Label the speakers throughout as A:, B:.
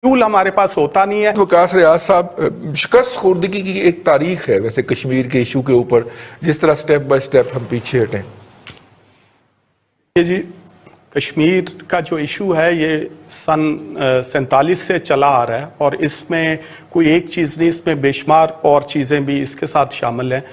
A: Fuel हमारे पास होता नहीं है।
B: वकास रियाज साहब, शिकस्त खुर्दगी की एक तारीख है वैसे कश्मीर के इशू के ऊपर, जिस तरह स्टेप बाय स्टेप हम पीछे हटें।
A: जी, कश्मीर का जो इशू है ये सन 47 से चला आ रहा है और इसमें कोई एक चीज़ नहीं, इसमें बेशुमार और चीज़ें भी इसके साथ शामिल हैं।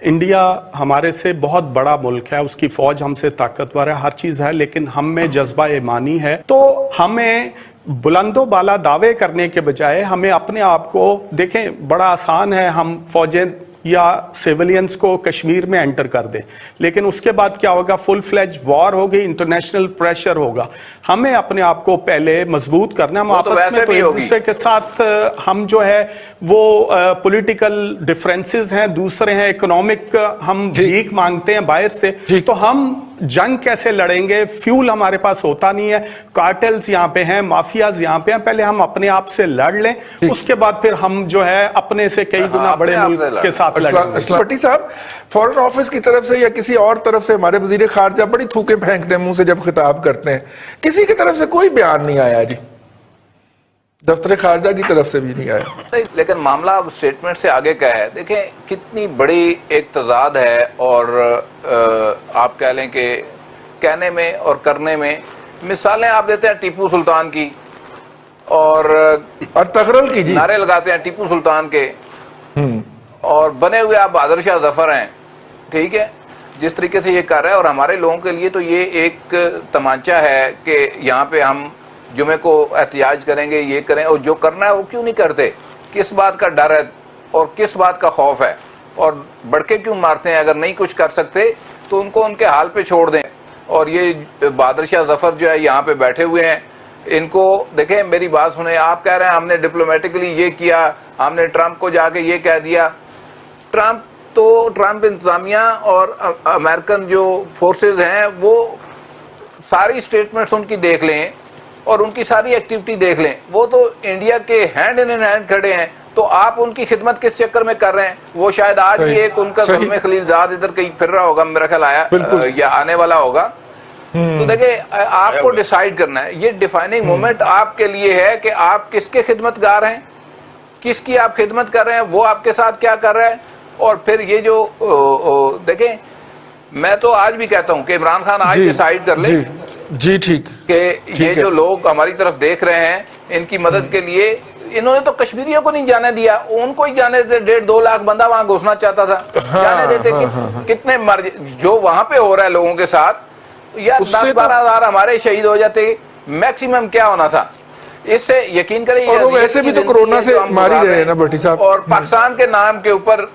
A: इंडिया हमारे से बहुत बड़ा मुल्क है, उसकी फ़ौज हमसे ताकतवर है, हर चीज़ है, लेकिन हम में जज्बा ईमानी है। तो हमें बुलंदो बाला दावे करने के बजाय हमें अपने आप को देखें, बड़ा आसान है हम फौजें या सिविलियंस को कश्मीर में एंटर कर दें, लेकिन उसके बाद क्या होगा? फुल फ्लेज वॉर होगी, इंटरनेशनल प्रेशर होगा। हमें अपने आप को पहले मजबूत करना है। हम आपस में तो एक दूसरे के साथ हम जो है वो पॉलिटिकल डिफरेंसेस हैं, दूसरे हैं इकोनॉमिक, हम भीख मांगते हैं बाहर से, तो हम जंग कैसे लड़ेंगे? फ्यूल हमारे पास होता नहीं है, कार्टेल्स यहाँ पे हैं, माफियाज यहाँ पे हैं। पहले हम अपने आप से लड़ लें, उसके बाद फिर हम जो है अपने से कई गुना बड़े मुल्क के साथ लड़ेंगे।
B: भट्टी साहब, फॉरेन ऑफिस की तरफ से या किसी और तरफ से हमारे वजीर खारजा बड़ी थूके फेंकते हैं मुंह से जब खिताब करते हैं, किसी की तरफ से कोई बयान नहीं आया जी, दफ्तर खारजा की तरफ से भी नहीं आया।
C: लेकिन मामला अब स्टेटमेंट से आगे का है। देखें कितनी बड़ी एक तजाद है, और आप कह लें कि कहने में और करने में। मिसालें आप देते हैं टीपू सुल्तान की और
B: तगरल की, जी
C: नारे लगाते हैं टीपू सुल्तान के, और बने हुए आप बहादुर शाह जफर हैं, ठीक है, जिस तरीके से ये कर रहा है। और हमारे लोगों के लिए तो ये एक तमांचा है कि यहाँ पे हम जुमे को एहतियाज करेंगे, ये करें, और जो करना है वो क्यों नहीं करते? किस बात का डर है और किस बात का खौफ है? और बढ़के क्यों मारते हैं? अगर नहीं कुछ कर सकते तो उनको उनके हाल पे छोड़ दें। और ये बहादुर शाह जफर जो है यहाँ पे बैठे हुए हैं, इनको देखें, मेरी बात सुने। आप कह रहे हैं हमने डिप्लोमेटिकली ये किया, हमने ट्रंप को जाके ये कह दिया। ट्रंप इंतजामिया और अमेरिकन जो फोर्सेज हैं वो सारी स्टेटमेंट्स उनकी देख लें और उनकी सारी एक्टिविटी देख लें, वो तो इंडिया के हैंड इन हैंड खड़े हैं। तो आप उनकी खिदमत किस चक्कर में कर रहे हैं? वो शायद आज भी एक उनका ज़ुल्म खलीलजाद इधर कहीं फिर रहा होगा, मेरा ख्याल आया या आने वाला होगा। तो देखिए, आपको डिसाइड करना है, ये डिफाइनिंग मोमेंट आपके लिए है कि आप किसके खिदमतगार हैं, किसकी आप खिदमत कर रहे हैं, वो आपके साथ क्या कर रहा है। और फिर ये जो देखें, मैं तो आज भी कहता हूं कि इमरान खान आज डिसाइड कर ले
B: जी, ठीक
C: कि ये जो लोग हमारी तरफ देख रहे हैं, इनकी मदद के लिए इन्होंने तो कश्मीरियों को नहीं जाने दिया, उनको ही जाने देते। 1.5-2 लाख बंदा वहां घुसना चाहता था, जाने देते। कितने मर जो वहां पे हो रहा है लोगों के साथ, या 10-12 हजार हमारे शहीद हो जाते, मैक्सिमम क्या होना था। इससे यकीन करें,
B: और वो वैसे भी तो कोरोना से मार ही रहे हैं ना भट्टी साहब।
C: और पाकिस्तान के नाम के ऊपर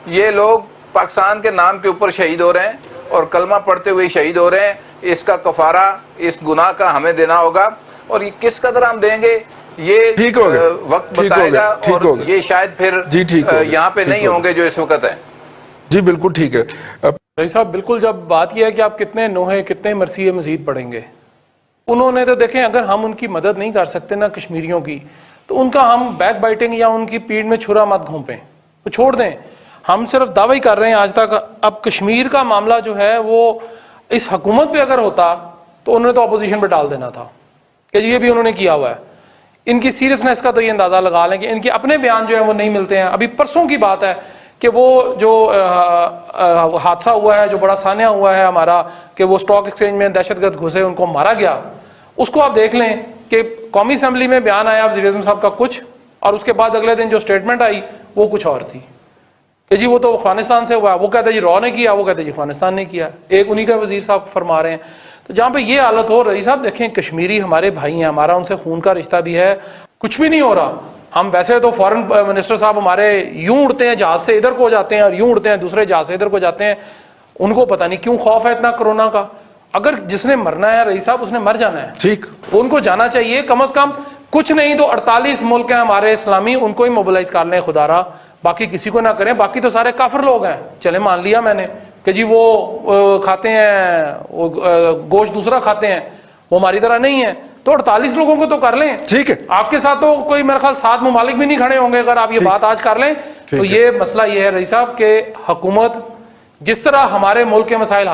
C: ये लोग पाकिस्तान के नाम के ऊपर शहीद हो रहे हैं और कलमा पढ़ते हुए शहीद हो रहे हैं। इसका कफारा, इस गुनाह का हमें देना होगा, और ये किस कदर हम देंगे ये
B: ठीक हो गया,
C: वक्त बताएगा। और ये शायद फिर यहाँ पे नहीं होंगे जो इस वक्त है।
B: जी बिल्कुल ठीक है
D: भाई साहब। बिल्कुल, जब बात यह है कि आप कितने नोहे कितने मरसिए मजीद पढ़ेंगे, उन्होंने तो देखें, अगर हम उनकी मदद नहीं कर सकते ना कश्मीरियों की, तो उनका हम बैक बाइटिंग या उनकी पीठ में छुरा मत घोंपें, तो छोड़ दें। हम सिर्फ दावा ही कर रहे हैं आज तक। अब कश्मीर का मामला जो है वो इस हुकूमत पे अगर होता तो उन्होंने तो अपोजिशन पे डाल देना था, कि ये भी उन्होंने किया हुआ है। इनकी सीरियसनेस का तो ये अंदाज़ा लगा लें कि इनके अपने बयान जो है वो नहीं मिलते हैं। अभी परसों की बात है कि वो जो हादसा हुआ है, जो बड़ा सान्या हुआ है हमारा, कि वो स्टॉक एक्सचेंज में दहशतगर्द घुसे, उनको मारा गया, उसको आप देख लें कि कौमी असम्बली में बयान आया वज़ीर-ए-आज़म साहब का कुछ, और उसके बाद अगले दिन जो स्टेटमेंट आई वो कुछ और थी कि जी वो तो अफगानिस्तान से हुआ। वो कहते जी रॉ ने किया, वो कहते जी अफगानिस्तान ने किया। एक उन्हीं का वज़ीर साहब फरमा रहे हैं। तो जहाँ पे ये हालत हो रही साहब, देखें, कश्मीरी हमारे भाई हैं, हमारा उनसे खून का रिश्ता भी है, कुछ भी नहीं हो रहा। हम वैसे तो फॉरेन मिनिस्टर साहब हमारे यूं उड़ते हैं जहाज से इधर को जाते हैं और यूं उड़ते हैं दूसरे जहाज से इधर को जाते हैं। उनको पता नहीं क्यों खौफ है इतना कोरोना का। अगर जिसने मरना है रईस साहब, उसने मर जाना है, ठीक, उनको जाना चाहिए। कम से कम कुछ नहीं तो 48 मुल्क हैं हमारे इस्लामी, उनको ही मोबिलाइज कर लें खुदारा, बाकी किसी को ना करें। बाकी तो सारे काफिर लोग हैं। चले मान लिया मैंने कि जी वो खाते हैं, वो गोश्त दूसरा खाते हैं, वो हमारी तरह नहीं है, तो 48 लोगों को तो कर लें, ठीक है। आपके साथ तो कोई मेरे ख्याल 7 ममालिक भी नहीं खड़े होंगे अगर आप ये बात आज कर लें। तो ये मसला ये है रईस साहब के हुकूमत जिस तरह हमारे मुल्क के मसाइल